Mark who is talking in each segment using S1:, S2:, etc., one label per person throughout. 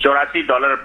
S1: $84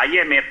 S1: IMF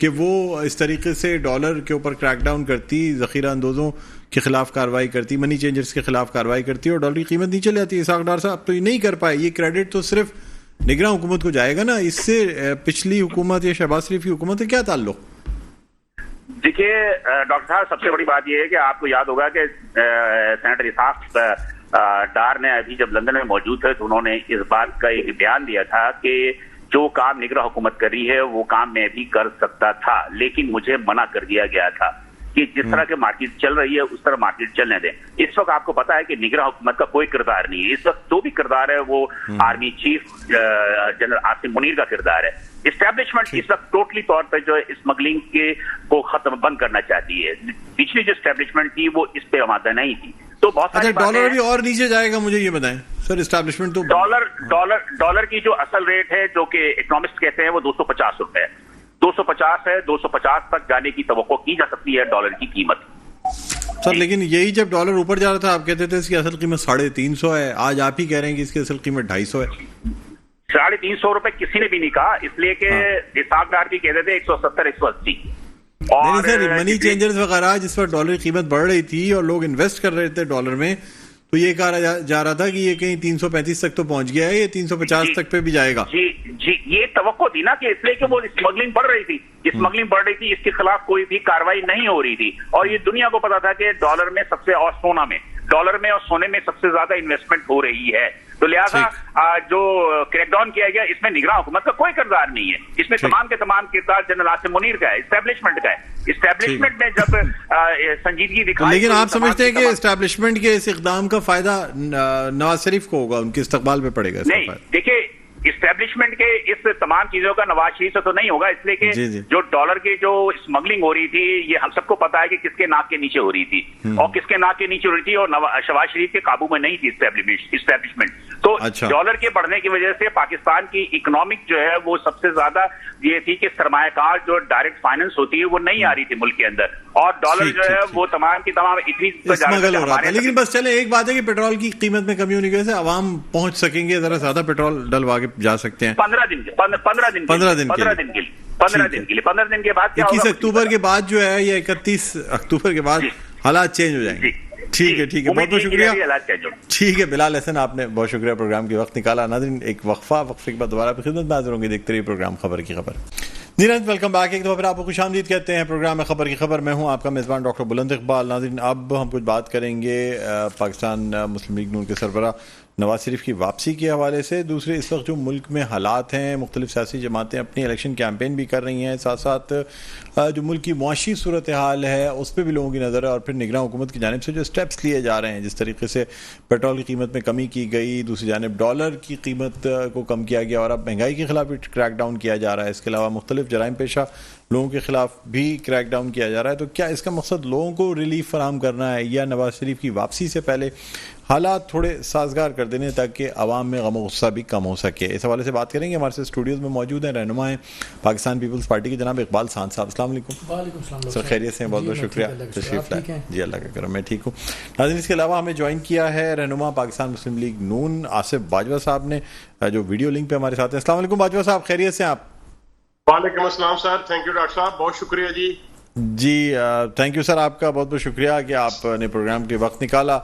S2: کہ وہ اس طریقے سے ڈالر کے اوپر کریک ڈاؤن کرتی, ذخیرہ اندوزوں کے خلاف کارروائی کرتی, منی چینجرز کے خلاف کارروائی کرتی اور ڈالر کی قیمت نیچے لے آتی ہے. اسحاق ڈار صاحب تو یہ نہیں کر پائے, یہ کریڈٹ تو صرف نگراں حکومت کو جائے گا نا, اس سے پچھلی حکومت یا شہباز شریف کی حکومت سے کیا تعلق؟
S1: دیکھیے ڈاکٹر صاحب, سب سے بڑی بات یہ ہے کہ آپ کو یاد ہوگا کہ سینیٹر اسحاق ڈار نے ابھی جب لندن میں موجود تھے تو انہوں نے اس بات کا ایک بیان دیا تھا کہ جو کام نگراں حکومت کر رہی ہے وہ کام میں بھی کر سکتا تھا, لیکن مجھے منع کر دیا گیا تھا کہ جس طرح کے مارکیٹ چل رہی ہے اس طرح مارکیٹ چلنے دیں. اس وقت آپ کو پتا ہے کہ نگراں حکومت کا کوئی کردار نہیں ہے. اس وقت جو بھی کردار ہے وہ army chief general Asim Munir کا کردار ہے. اسٹیبلشمنٹ اس وقت ٹوٹلی طور پہ جو ہے اسمگلنگ کے کو ختم بند کرنا چاہتی ہے. پچھلی جو اسٹیبلشمنٹ تھی وہ اس پہ آمادہ نہیں تھی. تو بہت ساری
S2: ڈالر بھی اور نیچے جائے گا, مجھے یہ بتائیں سر. اسٹیبلشمنٹ تو
S1: ڈالر کی جو اصل ریٹ ہے جو کہ اکنامسٹ کہتے ہیں وہ 250 روپے ہے, 250 ہے. 250 تک جانے کی توقع کی جا سکتی ہے ڈالر کی قیمت.
S2: سر لیکن یہی جب ڈالر اوپر جا رہا تھا آپ کہتے تھے اس کی اصل قیمت 350 ہے, آج آپ ہی کہہ رہے ہیں کہ اس کی اصل قیمت 250 ہے.
S1: 350 روپے کسی نے بھی نہیں کہا, اس لیے کہ اسحاق ڈار بھی کہتے تھے 170 180.
S2: نہیں سر, منی چینجرز وغیرہ جس پر ڈالر کی قیمت بڑھ رہی تھی اور لوگ انویسٹ کر رہے تھے ڈالر میں, تو یہ کہا جا رہا تھا کہ یہ کہیں 335 تک تو پہنچ گیا ہے, یہ 350 تک پہ بھی جائے گا.
S1: جی یہ توقع تھی نا, کہ اس لیے کہ وہ اسمگلنگ بڑھ رہی تھی, اس کے خلاف کوئی بھی کاروائی نہیں ہو رہی تھی. اور یہ دنیا کو پتا تھا کہ ڈالر میں سب سے اور سونے میں سب سے زیادہ انویسٹمنٹ ہو رہی ہے. تو لہٰذا جو کریک ڈاؤن کیا گیا اس میں نگراں حکومت کا کوئی کردار نہیں ہے. اس میں تمام کے تمام کردار جنرل عاصم منیر کا ہے, اسٹیبلشمنٹ کا ہے. اسٹیبلشمنٹ میں جب سنجیدگی دکھائی,
S2: لیکن آپ سمجھتے ہیں کہ اسٹیبلشمنٹ کے اس اقدام کا فائدہ نواز شریف کو ہوگا, ان کے استقبال پہ پڑے گا؟
S1: نہیں, دیکھیے اسٹیبلشمنٹ کے اس تمام چیزوں کا نواز شریف سے تو نہیں ہوگا, اس لیے کہ جو ڈالر کی جو اسمگلنگ ہو رہی تھی یہ ہم سب کو پتا ہے کہ کس کے ناک کے نیچے ہو رہی تھی اور کس کے ناک کے نیچے ہو رہی تھی, اور شہباز شریف کے قابو میں نہیں تھی اسٹیبلشمنٹ. تو ڈالر کے بڑھنے کی وجہ سے پاکستان کی اکنامک جو ہے وہ سب سے زیادہ یہ تھی کہ سرمایہ کار جو ڈائریکٹ فائننس ہوتی ہے وہ نہیں آ رہی تھی ملک کے اندر, اور ڈالر جو ہے وہ تمام کی تمام اتنی
S2: اسمگل ہو رہا تھا. لیکن بس چلے ایک بات ہے کہ پیٹرول کی قیمت میں کمی ہونے کی وجہ سے عوام پہنچ سکیں گے, ذرا زیادہ پیٹرول ڈلوا کے جا سکتے ہیں
S1: 15 دن کے لیے. 15 دن کے بعد
S2: 21 اکتوبر کے بعد جو ہے یا 31 اکتوبر کے بعد حالات چینج ہو جائیں گے. ٹھیک ہے, بہت بہت شکریہ. ٹھیک ہے بلال حسن, آپ نے بہت شکریہ پروگرام کے وقت نکالا. ناظرین ایک وقفے کے بعد دوبارہ آپ کی خدمت میں حاضر ہوں گے. دیکھتے رہیے پروگرام خبر کی خبر. نیرنج ویلکم بیک, ایک دفعہ پھر آپ کو خوش آمدید کہتے ہیں پروگرام میں خبر کی خبر. میں ہوں آپ کا میزبان ڈاکٹر بلند اقبال. ناظرین اب ہم کچھ بات کریں گے پاکستان مسلم لیگ نون کے سربراہ نواز شریف کی واپسی کے حوالے سے. دوسرے اس وقت جو ملک میں حالات ہیں, مختلف سیاسی جماعتیں اپنی الیکشن کیمپین بھی کر رہی ہیں, ساتھ ساتھ جو ملک کی معاشی صورتحال ہے اس پہ بھی لوگوں کی نظر ہے, اور پھر نگراں حکومت کی جانب سے جو اسٹیپس لیے جا رہے ہیں, جس طریقے سے پیٹرول کی قیمت میں کمی کی گئی, دوسری جانب ڈالر کی قیمت کو کم کیا گیا, اور اب مہنگائی کے خلاف بھی کریک ڈاؤن کیا جا رہا ہے. اس کے علاوہ مختلف جرائم پیشہ لوگوں کے خلاف بھی کریک ڈاؤن کیا جا رہا ہے. تو کیا اس کا مقصد لوگوں کو ریلیف فراہم کرنا ہے, یا نواز شریف کی واپسی سے پہلے حالات تھوڑے سازگار کر دینے تاکہ عوام میں غم و غصہ بھی کم ہو سکے؟ اس حوالے سے بات کریں گے. ہمارے سے اسٹوڈیوز میں موجود ہیں رہنما ہیں پاکستان پیپلز پارٹی کے جناب اقبال سانت صاحب. السلام علیکم.
S3: وعلیکم السلام
S2: سر, خیریت سے ہیں؟ بہت بہت شکریہ تشریف لائے. جی اللہ کا کرم, میں ٹھیک ہوں. ناظرین اس کے علاوہ ہمیں جوائن کیا ہے رہنما پاکستان مسلم لیگ نون آصف باجوہ صاحب نے, جو ویڈیو لنک پہ ہمارے ساتھ ہیں. السلام علیکم باجوہ صاحب, خیریت سے ہیں آپ؟
S4: وعلیکم السلام سر, تھینک یو ڈاکٹر صاحب, بہت شکریہ.
S2: جی تھینک یو سر, آپ کا بہت بہت شکریہ کہ آپ نے پروگرام کے وقت نکالا.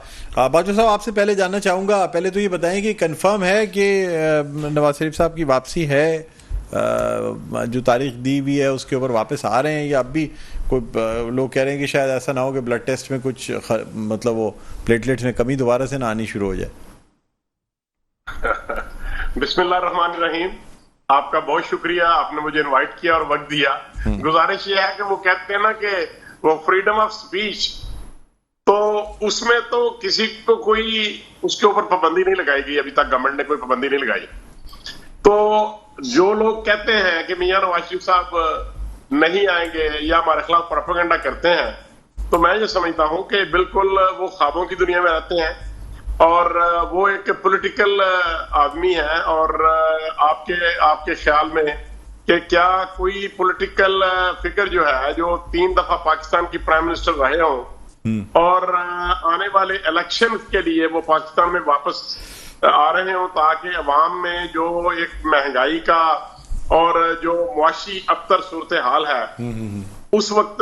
S2: باجوہ صاحب آپ سے پہلے جاننا چاہوں گا, پہلے تو یہ بتائیں کہ کنفرم ہے کہ نواز شریف صاحب کی واپسی ہے, جو تاریخ دی ہوئی ہے اس کے اوپر واپس آ رہے ہیں, یا اب بھی کوئی لوگ کہہ رہے ہیں کہ شاید ایسا نہ ہو کہ بلڈ ٹیسٹ میں کچھ مطلب وہ پلیٹلیٹس میں کمی دوبارہ سے نہ آنی شروع ہو جائے؟
S4: بسم اللہ الرحمن الرحیم. آپ کا بہت شکریہ, آپ نے مجھے انوائٹ کیا اور وقت دیا. گزارش یہ ہے کہ وہ کہتے ہیں نا کہ وہ فریڈم آف سپیچ, تو اس میں تو کسی کو کوئی اس کے اوپر پابندی نہیں لگائی گئی, ابھی تک گورنمنٹ نے کوئی پابندی نہیں لگائی. تو جو لوگ کہتے ہیں کہ میاں نواز شریف صاحب نہیں آئیں گے یا ہمارے خلاف پروپیگنڈا کرتے ہیں, تو میں یہ سمجھتا ہوں کہ بالکل وہ خوابوں کی دنیا میں رہتے ہیں, اور وہ ایک پولیٹیکل آدمی ہے. اور آپ کے خیال میں کہ کیا کوئی پولیٹیکل فگر جو ہے جو 3 دفعہ پاکستان کی پرائم منسٹر رہے ہوں اور آنے والے الیکشن کے لیے وہ پاکستان میں واپس آ رہے ہوں, تاکہ عوام میں جو ایک مہنگائی کا اور جو معاشی ابتر صورتحال ہے اس وقت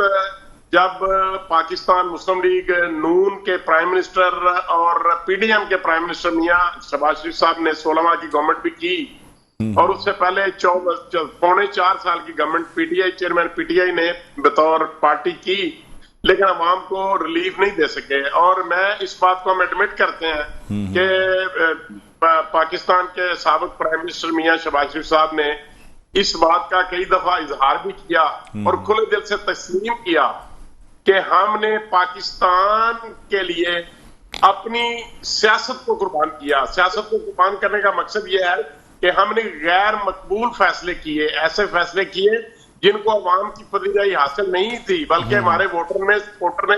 S4: جب پاکستان مسلم لیگ نون کے پرائم منسٹر اور پی ڈی ایم کے پرائم منسٹر میاں شہباز شریف صاحب نے 16 ماہ کی گورنمنٹ بھی کی اور اس سے پہلے 4.25 سال کی government P T I chairman P T I نے بطور پارٹی کی لیکن عوام کو ریلیف نہیں دے سکے. اور میں اس بات کو ہم ایڈمٹ کرتے ہیں کہ پاکستان کے سابق پرائم منسٹر میاں شہباز شریف صاحب نے اس بات کا کئی دفعہ اظہار بھی کیا اور کھلے دل سے تسلیم کیا کہ ہم نے پاکستان کے لیے اپنی سیاست کو قربان کیا. سیاست کو قربان کرنے کا مقصد یہ ہے کہ ہم نے غیر مقبول فیصلے کیے, ایسے فیصلے کیے جن کو عوام کی پذیرائی حاصل نہیں تھی بلکہ ہمارے ووٹر نے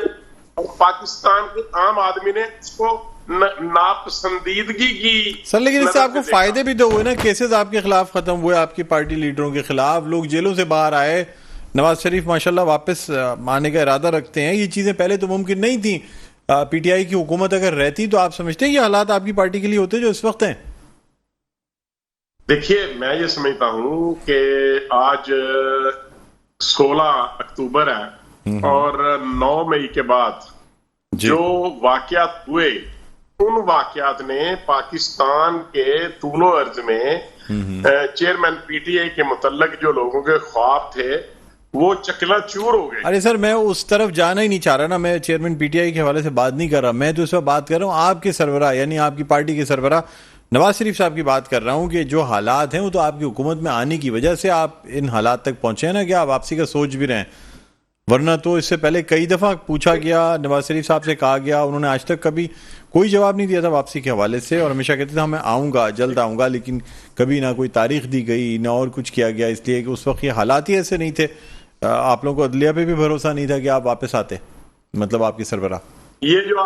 S4: اور پاکستان کے عام آدمی نے اس کو ناپسندیدگی کی.
S2: سر لیکن اس سے آپ کو فائدے بھی تو ہوئے نا, کیسز آپ کے خلاف ختم ہوئے, آپ کی پارٹی لیڈروں کے خلاف, لوگ جیلوں سے باہر آئے, نواز شریف ماشاءاللہ واپس آنے کا ارادہ رکھتے ہیں. یہ چیزیں پہلے تو ممکن نہیں تھیں. پی ٹی آئی کی حکومت اگر رہتی تو آپ سمجھتے ہیں یہ حالات آپ کی پارٹی کے لیے ہوتے جو اس وقت ہیں؟
S4: دیکھیے میں یہ سمجھتا ہوں کہ آج 16 اکتوبر ہے اور 9 مئی کے بعد جو واقعات ہوئے ان واقعات نے پاکستان کے طول و عرض میں چیئرمین پی ٹی آئی کے متعلق جو لوگوں کے خواب تھے وہ چکنا چور ہو گئے.
S2: ارے سر میں اس طرف جانا ہی نہیں چاہ رہا نا, میں چیئرمین پی ٹی آئی کے حوالے سے بات نہیں کر رہا, میں تو اس وقت بات کر رہا ہوں آپ کے سربراہ یعنی آپ کی پارٹی کے سربراہ نواز شریف صاحب کی بات کر رہا ہوں کہ جو حالات ہیں وہ تو آپ کی حکومت میں آنے کی وجہ سے آپ ان حالات تک پہنچے ہیں نا کہ آپ واپسی کا سوچ بھی رہے ہیں, ورنہ تو اس سے پہلے کئی دفعہ پوچھا گیا, نواز شریف صاحب سے کہا گیا, انہوں نے آج تک کبھی کوئی جواب نہیں دیا تھا واپسی کے حوالے سے اور ہمیشہ کہتے تھے میں آؤں گا, جلد آؤں گا, لیکن کبھی نہ کوئی تاریخ دی گئی نہ اور کچھ کیا گیا, اس لیے کہ اس وقت یہ حالات ہی ایسے نہیں تھے. آپ لوگوں کو عدلیہ پہ بھی بھروسہ نہیں تھا کہ آپ واپس آتے, مطلب آپ کی سربراہ.
S4: یہ جو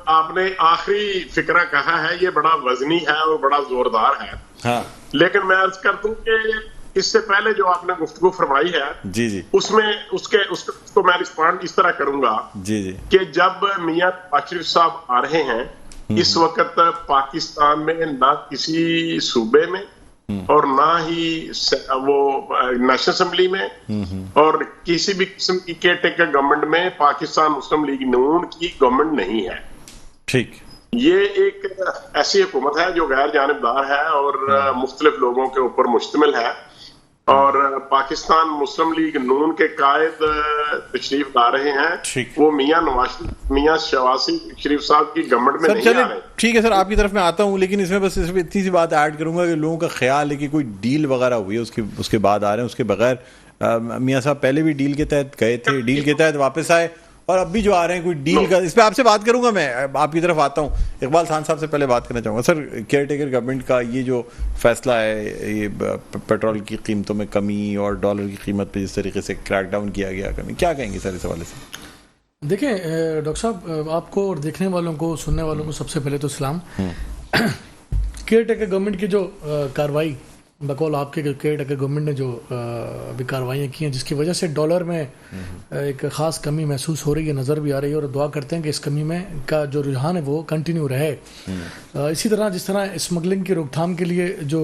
S4: آپ نے آخری فکرہ کہا ہے یہ بڑا وزنی ہے اور بڑا زوردار ہے.
S2: ہاں
S4: لیکن میں عرض کر دوں کہ اس سے پہلے جو آپ نے گفتگو فرمائی ہے
S2: جی جی
S4: اس میں اس کو میں رسپونڈ اس طرح کروں گا
S2: جی جی کہ
S4: جب میاں اشرف صاحب آ رہے ہیں اس وقت پاکستان میں نہ کسی صوبے میں اور نہ ہی وہ نیشنل اسمبلی میں اور کسی بھی قسم کی کیئر ٹیکر گورنمنٹ میں پاکستان مسلم لیگ نون کی گورنمنٹ نہیں ہے.
S2: ٹھیک,
S4: یہ ایک ایسی حکومت ہے جو غیر جانبدار ہے اور مختلف لوگوں کے اوپر مشتمل ہے اور پاکستان مسلم لیگ نون کے قائد تشریف لا رہے ہیں وہ میاں شہباز شریف صاحب کی گورنمنٹ میں نہیں آ رہے.
S2: ٹھیک ہے سر, آپ کی طرف میں آتا ہوں, لیکن اس میں بس اتنی سی بات ایڈ کروں گا کہ لوگوں کا خیال ہے کہ کوئی ڈیل وغیرہ ہوئی ہے اس کے بعد آ رہے ہیں, اس کے بغیر میاں صاحب پہلے بھی ڈیل کے تحت گئے تھے, ڈیل کے تحت واپس آئے اور اب بھی جو آ رہے ہیں کوئی ڈیل کا, اس پہ آپ سے بات کروں گا. میں آپ کی طرف آتا ہوں, اقبال خان صاحب سے پہلے بات کرنا چاہوں گا. سر کیئر ٹیکر گورنمنٹ کا یہ جو فیصلہ ہے, یہ پیٹرول کی قیمتوں میں کمی اور ڈالر کی قیمت پہ جس طریقے سے کریک ڈاؤن کیا گیا, کیا کہیں گے سر اس حوالے سے؟
S3: دیکھیں ڈاکٹر صاحب, آپ کو اور دیکھنے والوں کو سننے والوں کو سب سے پہلے تو سلام. کیئر ٹیکر گورنمنٹ کی جو کارروائی بقول آپ کے کیئر ٹیکر گورنمنٹ نے جو ابھی کارروائیاں کی ہیں جس کی وجہ سے ڈالر میں ایک خاص کمی محسوس ہو رہی ہے, نظر بھی آ رہی ہے, اور دعا کرتے ہیں کہ اس کمی میں کا جو رجحان ہے وہ کنٹینیو رہے. اسی طرح جس طرح اسمگلنگ کی روک تھام کے لیے جو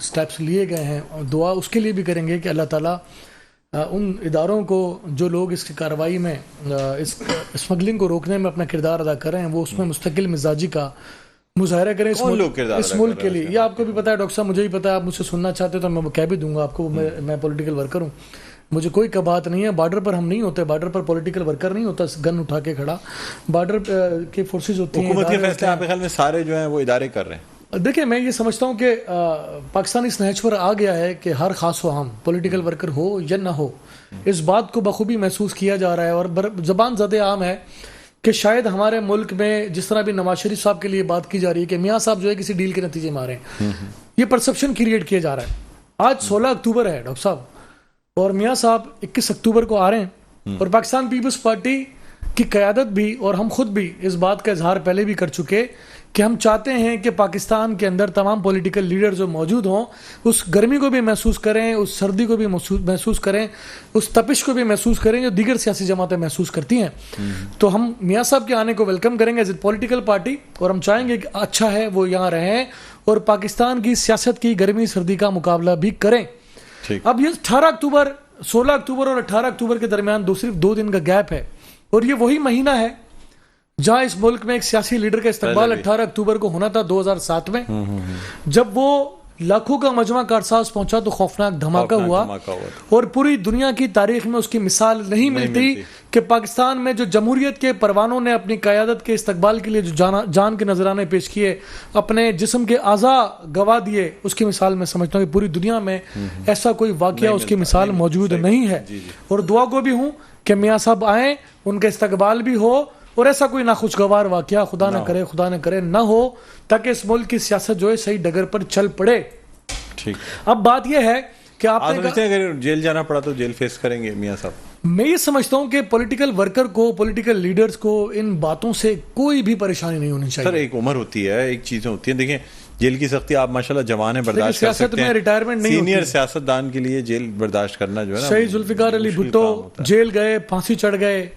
S3: سٹیپس لیے گئے ہیں, دعا اس کے لیے بھی کریں گے کہ اللہ تعالیٰ ان اداروں کو جو لوگ اس کی کارروائی میں اس اسمگلنگ کو روکنے میں اپنا کردار ادا کر رہے ہیں وہ اس میں مستقل مزاجی کا مظاہرہ کریں اس ملک کے لیے. یہ آپ کو بھی پتا ہے ڈاکٹر صاحب, مجھے بھی پتا ہے, آپ مجھ سے سننا چاہتے تو میں کہہ بھی دوں گا آپ کو, میں پولیٹیکل ورکر ہوں, مجھے کوئی کباہت نہیں ہے. بارڈر پر ہم نہیں ہوتے, بارڈر پر پولیٹیکل ورکر نہیں ہوتا گن اٹھا کے کھڑا, بارڈر کی فورسز ہوتی ہیں.
S2: حکومت کے فیصلے آپ کے خیال میں سارے جو ہیں وہ ادارے کر رہے ہیں؟
S3: دیکھیں میں یہ سمجھتا ہوں کہ پاکستان اس نہج پر آ گیا ہے کہ ہر خاص و عام پولیٹیکل ورکر ہو یا نہ ہو, اس بات کو بخوبی محسوس کیا جا رہا ہے اور زبان زد عام ہے کہ شاید ہمارے ملک میں جس طرح بھی نواز شریف صاحب کے لیے بات کی جا رہی ہے کہ میاں صاحب جو ہے کسی ڈیل کے نتیجے میں آ رہے ہیں, یہ پرسپشن کریٹ کیا جا رہا ہے. آج 16 اکتوبر ہے ڈاکٹر صاحب, اور میاں صاحب 21 اکتوبر کو آ رہے ہیں, اور پاکستان پیپلز پارٹی کی قیادت بھی اور ہم خود بھی اس بات کا اظہار پہلے بھی کر چکے کہ ہم چاہتے ہیں کہ پاکستان کے اندر تمام پولیٹیکل لیڈر جو موجود ہوں اس گرمی کو بھی محسوس کریں, اس سردی کو بھی محسوس کریں, اس تپش کو بھی محسوس کریں جو دیگر سیاسی جماعتیں محسوس کرتی ہیں. تو ہم میاں صاحب کے آنے کو ویلکم کریں گے ایز اے پولیٹیکل پارٹی, اور ہم چاہیں گے کہ اچھا ہے وہ یہاں رہیں اور پاکستان کی سیاست کی گرمی سردی کا مقابلہ بھی کریں. اب یہ 18 اکتوبر 16 اکتوبر اور 18 اکتوبر کے درمیان صرف 2 دن کا گیپ ہے، اور یہ وہی مہینہ ہے جہاں اس ملک میں ایک سیاسی لیڈر کا استقبال 18 اکتوبر کو ہونا تھا 2007 میں، جب وہ لاکھوں کا مجمع کارساز پہنچا تو خوفناک دھماکہ ہوا، اور پوری دنیا کی تاریخ میں اس کی مثال نہیں ملتی کہ پاکستان میں جو جمہوریت کے پروانوں نے اپنی قیادت کے استقبال کے لیے جو جان کے نذرانے پیش کیے، اپنے جسم کے اعضاء گوا دیے، اس کی مثال میں سمجھتا ہوں کہ پوری دنیا میں ایسا کوئی واقعہ اس کی مثال موجود نہیں ہے۔ اور دعا کو بھی ہوں کہ میاں صاحب آئیں، ان کا استقبال بھی ہو، اور ایسا کوئی ناخوشگوار واقعہ خدا نہ کرے نہ ہو، تاکہ اس ملک کی سیاست جو ہے صحیح ڈگر پر چل پڑے۔
S2: ٹھیک،
S3: اب بات یہ ہے کہ آپ
S2: اگر جیل جانا پڑا تو جیل فیس کریں گے میاں صاحب؟
S3: میں یہ سمجھتا ہوں کہ پولیٹیکل ورکر کو، پولیٹیکل لیڈرز کو ان باتوں سے کوئی بھی پریشانی نہیں ہونی چاہیے۔
S2: سر ایک عمر ہوتی ہے، ایک چیزیں ہوتی ہیں، دیکھیں جیل کی سختی آپ ماشاءاللہ جوان ہیں، برداشت کر سکتے ہیں،
S3: ریٹائرمنٹ نہیں ہوتی،
S2: سینئر سیاستدان کے لیے جیل برداشت کرنا جو ہے نا،
S3: شہید ذوالفقار علی بھٹو جیل گئے، پھانسی چڑھ گئے،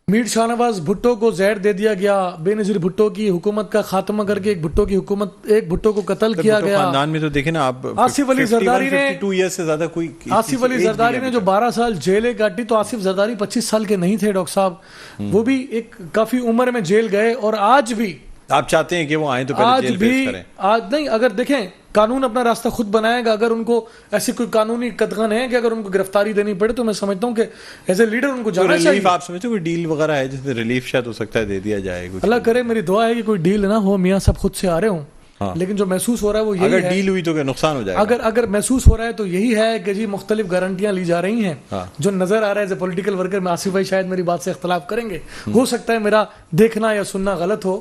S3: میر شاہ نواز بھٹو کو زہر دے دیا گیا، بے نظیر بھٹو کی حکومت کا خاتمہ کر کے ایک بھٹو کو قتل کیا گیا۔
S2: خاندان میں تو دیکھیں نا آپ،
S3: آصف علی زرداری نے
S2: 52 ایئر سے زیادہ کوئی،
S3: آصف علی زرداری نے جو 12 سال جیلیں کاٹی، تو آصف زرداری 25 سال کے نہیں تھے ڈاکٹر صاحب، وہ بھی ایک کافی عمر میں جیل گئے، اور آج بھی
S2: آپ چاہتے ہیں کہ وہ آئیں تو پہلے جیل فیس کریں؟
S3: آج نہیں، اگر دیکھیں قانون اپنا راستہ خود بنائے گا، اگر ان کو ایسی کوئی قانونی قدغن ہے کہ اگر ان کو گرفتاری دینی پڑے تو میں سمجھتا ہوں کہ ایز اے لیڈر ان کو جانا چاہیے۔
S2: آپ سمجھتے ہیں کوئی ڈیل وغیرہ ہے جس میں ریلیف شاید ہو سکتا ہے دے دیا جائے؟
S3: اللہ کرے، میری دعا ہے کہ کوئی ڈیل نہ ہو، میاں صاحب خود سے آ رہے ہوں، لیکن جو محسوس ہو رہا ہے وہ یہی ہے،
S2: اگر ڈیل ہوئی تو نقصان ہو جائے گا،
S3: اگر محسوس ہو رہا ہے تو یہی ہے کہ جی مختلف گارنٹیاں لی جا رہی ہیں، جو نظر آ رہا ہے ایز اے پولیٹیکل ورکر، میں آصف بھائی شاید میری بات سے اختلاف کریں گے، ہو سکتا ہے میرا دیکھنا یا سننا غلط ہو،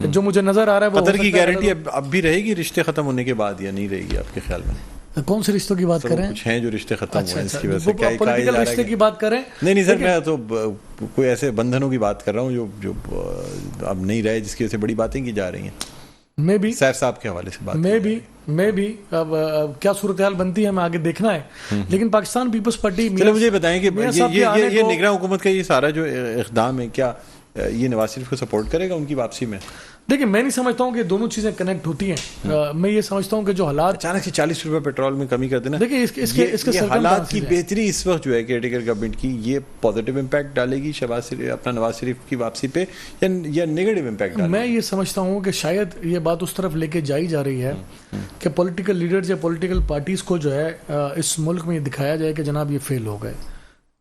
S3: جو مجھے نظر آ رہا ہے وہ
S2: قطر کی گارنٹی اب بھی رہے گی رشتے ختم ہونے کے بعد یا نہیں رہے گی آپ کے خیال میں؟
S3: کون سے رشتوں کی بات کریں؟
S2: کچھ ہیں جو رشتے ختم ہوئے ہیں اس کی وجہ سے،
S3: پولیٹیکل رشتے کی بات کریں؟
S2: نہیں سر، میں تو کوئی ایسے بندھنوں کی بات کر رہا ہوں جو اب نہیں رہے، جس کی وجہ سے بڑی باتیں کی جا رہی ہیں۔
S3: میں بھی
S2: سیر صاحب کے حوالے سے بات،
S3: میں بھی اب کیا صورتحال بنتی ہے ہمیں آگے دیکھنا ہے، لیکن پاکستان پیپلز پارٹی،
S2: چلو مجھے بتائیں کہ یہ نگراں حکومت کا یہ سارا جو اقدام ہے، کیا یہ نواز شریف کو سپورٹ کرے گا ان کی واپسی میں؟
S3: دیکھیں میں نہیں سمجھتا ہوں کہ دونوں چیزیں کنیکٹ ہوتی ہیں، میں یہ سمجھتا ہوں کہ جو حالات
S2: اچانک سے 40 روپے پیٹرول میں کمی کر دینا،
S3: دیکھیں اس کے
S2: حالات کی بہتری اس وقت جو ہے کیئر ٹیکر گورنمنٹ کی، یہ پازیٹیو امپیکٹ ڈالے گی اپنا نواز شریف کی واپسی پہ یا نیگیٹو امپیکٹ ڈالے گی؟
S3: میں یہ سمجھتا ہوں کہ شاید یہ بات اس طرف لے کے جائی جا رہی ہے کہ پولیٹیکل لیڈرز یا پولیٹیکل پارٹیز کو جو ہے اس ملک میں یہ دکھایا جائے کہ جناب یہ فیل ہو گئے۔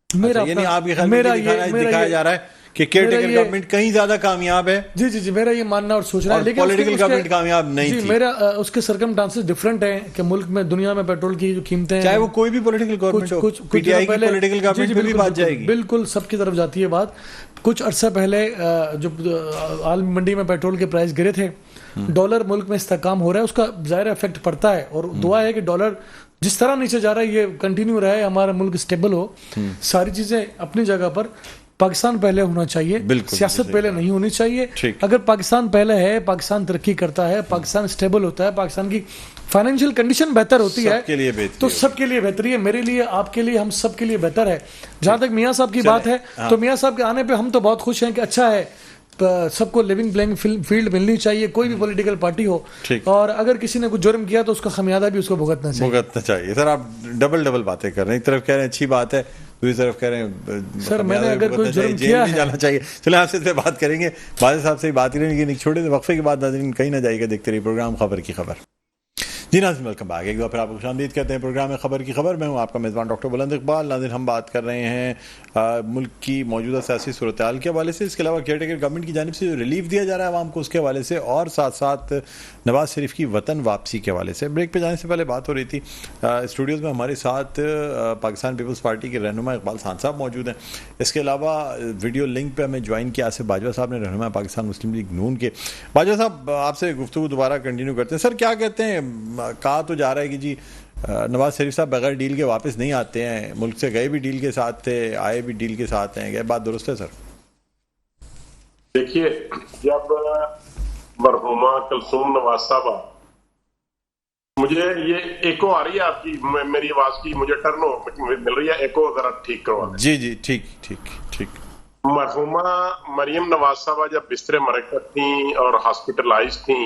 S2: یعنی آپ کے خیال میں دکھایا جا رہا ہے کہ کیئر ٹیکر گورنمنٹ کہیں زیادہ کامیاب ہے؟
S3: جی میرا یہ ماننا اور سوچنا ہے، لیکن
S2: پولیٹیکل گورنمنٹ کامیاب نہیں تھی،
S3: میرا اس کے سرکمسٹانسز ڈفرینٹ ہیں کہ ملک میں دنیا میں پیٹرول کی جو قیمتیں ہیں،
S2: چاہے وہ کوئی بھی political government who, P T I کی پولیٹیکل گورنمنٹ پہ بھی بات جائے گی،
S3: بالکل سب کی طرف جاتی ہے بات۔ کچھ عرصہ پہلے جو عالمی منڈی میں پیٹرول کے پرائز گرے تھے، ڈالر ملک میں استحکام ہو رہا ہے، اس کا ظاہر افیکٹ پڑتا ہے، اور دعا ہے کہ ڈالر جس طرح نیچے جا رہا ہے یہ کنٹینیو رہے، ہمارا ملک اسٹیبل ہو، ساری چیزیں اپنی جگہ پر۔ پاکستان پہلے ہونا چاہیے، سیاست پہلے نہیں ہونی چاہیے۔ اگر پاکستان پہلے ہے، پاکستان ترقی کرتا ہے، پاکستان اسٹیبل ہوتا ہے، پاکستان کی فائنینشیل کنڈیشن بہتر ہوتی ہے تو سب کے لیے بہتری ہے، میرے لیے، آپ کے لیے، ہم سب کے لیے بہتر ہے۔ جہاں تک میاں صاحب کی بات ہے تو میاں صاحب کے آنے پہ ہم تو بہت خوش ہیں کہ اچھا ہے، سب کو لیونگ پلینگ فیلڈ ملنی چاہیے، کوئی بھی پولیٹیکل پارٹی ہو، اور اگر کسی نے کچھ جرم کیا تو اس کا خمیازہ بھی اس کو بھگتنا چاہیے۔
S2: سر آپ ڈبل باتیں کر رہے ہیں، ایک طرف کہہ رہے ہیں اچھی بات ہے، دوسری طرف کہہ رہے ہیں
S3: سر میں نے اگر کوئی جرم کیا ہے
S2: جانا چاہیے۔ چلیں آپ سے بات کریں گے، بادل صاحب سے بات کریں گے، لیکن ایک چھوٹے سے وقفے کے بعد ناظرین کہیں نہ جائے گا، دیکھتے رہیے پروگرام خبر کی خبر۔ جی ناظرین ویلکم بیک، ایک بار پھر آپ کو خوش آمدید کہتے ہیں پروگرام خبر کی خبر، میں ہوں آپ کا میزبان ڈاکٹر بلند اقبال۔ ناظرین ہم بات کر رہے ہیں ملک کی موجودہ سیاسی صورتحال کے حوالے سے، اس کے علاوہ کیئر ٹیکر گورنمنٹ کی جانب سے جو ریلیف دیا جا رہا ہے عوام کو اس کے حوالے سے، اور ساتھ ساتھ نواز شریف کی وطن واپسی کے حوالے سے۔ بریک پہ جانے سے پہلے بات ہو رہی تھی، اسٹوڈیوز میں ہمارے ساتھ پاکستان پیپلز پارٹی کے رہنما اقبال خان صاحب موجود ہیں، اس کے علاوہ ویڈیو لنک پہ ہمیں جوائن کیا آصف باجوہ صاحب نے، رہنما پاکستان مسلم لیگ نون کے۔ باجوہ صاحب آپ سے گفتگو دوبارہ کنٹینیو کرتے ہیں۔ سر کیا کہتے ہیں، کہا تو جا رہا ہے کہ جی نواز شریف صاحب بغیر ڈیل کے واپس نہیں آتے ہیں، ملک سے گئے بھی ڈیل کے ساتھ تھے، آئے بھی ڈیل کے ساتھ ہیں، یہ بات درست ہے سر؟
S4: دیکھیے، جب مرحومہ کلثوم نواز صاحبہ، مجھے یہ ایکو آ رہی ہے آپ کی، میری آواز کی مجھے ٹرن مل رہی ہے، ایکو ذرا ٹھیک کروا دیں۔
S2: جی ٹھیک۔
S4: مرحومہ مریم نواز صاحبہ جب بستر مرکت تھیں اور ہاسپٹلائز تھیں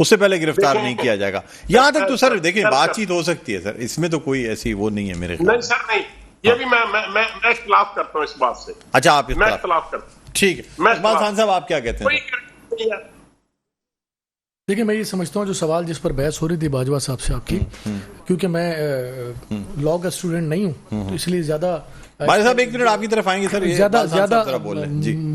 S2: اس سے پہلے گرفتار نہیں کیا جائے گا. یہاں تک تو سر دیکھیں بات چیت ہو سکتی ہے سر, اس میں تو کوئی ایسی وہ نہیں ہے میرے خیال.
S4: نہیں سر نہیں, یہ بھی میں اختلاف کرتا ہوں اس بات سے.
S2: اچھا آپ
S4: میں اختلاف کرتا ہوں.
S2: ٹھیک ہے. اقبال خان صاحب آپ کیا کہتے ہیں؟
S3: دیکھیں میں یہ سمجھتا ہوں جو سوال جس پر بحث ہو رہی تھی باجوہ صاحب سے آپ کی, کیونکہ میں لاء کا اسٹوڈنٹ نہیں ہوں تو اس لیے زیادہ
S2: بھائی صاحب ایک منٹ آپ کی طرف آئیں گے سر,
S3: زیادہ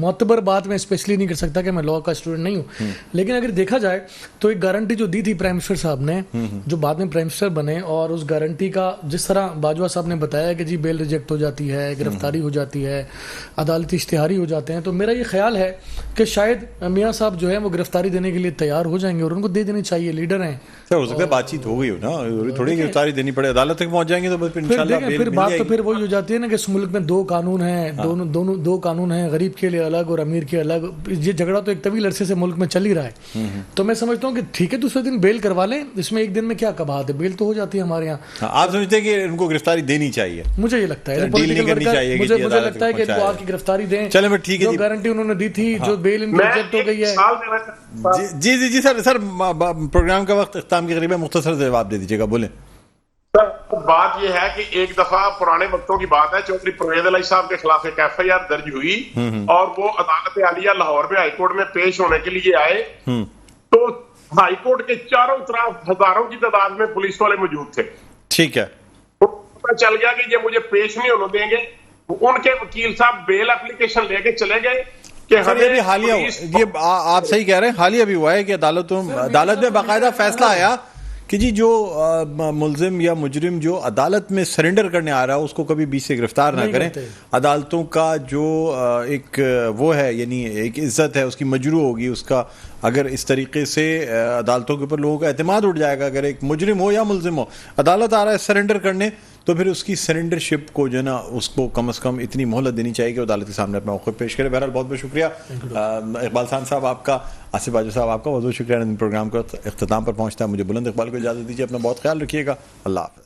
S3: معتبر بات میں اسپیشلی نہیں کر سکتا کہ میں لاء کا اسٹوڈنٹ نہیں ہوں. لیکن اگر دیکھا جائے تو ایک گارنٹی جو دی تھی پرائم منسٹر صاحب نے, جو بعد میں پرائم منسٹر بنے, اور اس گارنٹی کا جس طرح باجوہ صاحب نے بتایا کہ جی بیل ریجیکٹ ہو جاتی ہے, گرفتاری ہو جاتی ہے, عدالتی اشتہاری ہو جاتے ہیں, تو میرا یہ خیال ہے کہ شاید میاں صاحب جو ہے وہ گرفتاری دینے کے لیے تیار ہو جائیں گے اور ان کو دے دینی چاہیے, لیڈر ہیں
S2: سر. ہو سکتا ہے بات چیت ہو گئی ہو نا, تھوڑی گرفتاری دینی پڑے, عدالت تک پہنچ جائیں گے تو انشاءاللہ
S3: پھر بات تو پھر وہی ہو جاتی ہے نا کہ اس ملک میں دو قانون ہیں, دو قانون ہیں, غریب کے لیے الگ اور امیر کے الگ. یہ جھگڑا تو ایک طویل عرصے سے ملک میں چل ہی رہا ہے. تو میں سمجھتا ہوں کہ ٹھیک ہے دوسرے دن بیل کروا لیں, اس میں ایک دن میں کیا کباہت ہے, بیل تو ہو جاتی ہے ہمارے یہاں.
S2: آپ سمجھتے ہیں کہ ان کو گرفتاری دینی چاہیے؟
S3: مجھے یہ لگتا ہے
S2: ڈیل نہیں کرنی چاہیے,
S3: مجھے لگتا ہے کہ ان کو آ کے گرفتاری دیں.
S2: چلیں ٹھیک ہے,
S3: جو گارنٹی انہوں نے دی تھی, جو بیل ان کی ریجیکٹ ہو گئی ہے.
S2: جی سر پروگرام کا وقت اختتام کے قریب ہے, مختصر سے جواب دے دیجیے گا, بولیں.
S4: بات یہ ہے کہ ایک دفعہ پرانے وقتوں کی بات ہے, چودھری پرویز علی صاحب کے خلاف ایک ایف آئی آر درج ہوئی اور وہ عدالت عالیہ لاہور میں ہائی کورٹ میں پیش ہونے کے لیے آئے, تو ہائی کورٹ کے چاروں طرف ہزاروں کی تعداد میں پولیس والے موجود تھے.
S2: ٹھیک ہے.
S4: پتہ چل گیا کہ یہ مجھے پیش نہیں ہونے دیں گے. ان کے وکیل صاحب بیل اپلیکیشن لے کے چلے گئے کہ
S2: ہمیں حالیہ, یہ آپ صحیح کہہ رہے ہیں, حالیہ بھی ہوا ہے کہ عدالت میں باقاعدہ فیصلہ آیا کہ جی جو ملزم یا مجرم جو عدالت میں سرنڈر کرنے آ رہا ہے اس کو کبھی بیچ سے گرفتار نہ کریں. عدالتوں کا جو ایک وہ ہے, یعنی ایک عزت ہے, اس کی مجروح ہوگی اس کا, اگر اس طریقے سے عدالتوں کے اوپر لوگوں کا اعتماد اٹھ جائے گا. اگر ایک مجرم ہو یا ملزم ہو, عدالت آ رہا ہے سرنڈر کرنے, تو پھر اس کی سرنڈر شپ کو جو ہے نا اس کو کم از کم اتنی مہلت دینی چاہیے کہ عدالت کے سامنے اپنا موقف پیش کرے. بہرحال بہت بہت شکریہ اقبال خان صاحب آپ کا, آصف باجوہ صاحب آپ کا بہت بہت شکریہ. پروگرام کو اختتام پر پہنچتا ہے, مجھے بلند اقبال کو اجازت دیجیے, اپنا بہت خیال رکھیے گا. اللہ حافظ.